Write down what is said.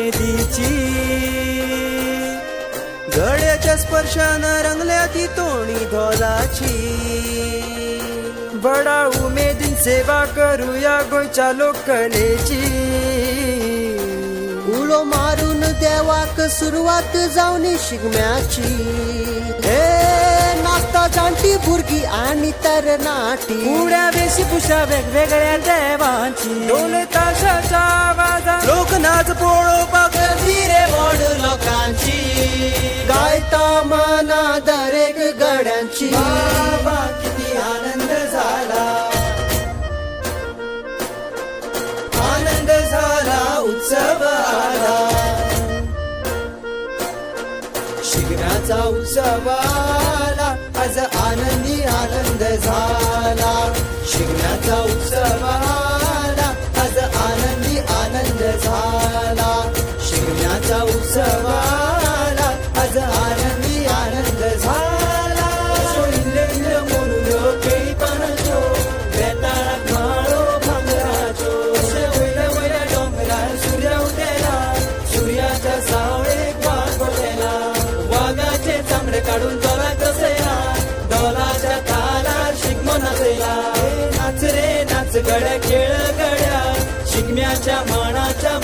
उमेदीची गड्याच्या स्पर्शानं रंगल्या ती तोणी धोलाची बडा उमेदीन सेवा करूया गोंयच्या लोककलेची उलो मारून देवाक सुरवात जावनी शिगम्याची नाचता जाणटी भुरगी आणि तरणाटी उड्या वेशभूषा वेगवेगळ्या देवांची ढोल ताशाच्या आवाजात लोकनाच पळोवपाक रे व्हड लोकांची गायता मना दरेक गड्यांची बाबा किती आनंद झाला आनंद झाला उत्सव आला शिगम्याचा उत्सव आला आज आनंदी आनंद झाला शिगम्याचा उत्सव आला आज आनंदी आनंद झाला शिगम्याचा उत्सव आला आज आनंदी आनंद झाला इंद्र मोरुलो केळी पानाच्यो बेताळाक माळो भांगराच्यो वयल्या वयल्या डोंगरार सूर्य उदेला सूर्याच्या सावळेक वाग बसयला वागाचे चामडे काढून दोलाक बसयला दोलाच्या तालार शिगमो नाचयला नाच रे नाच गड्या खेळ गड्या शिगम्याच्या मानाच्या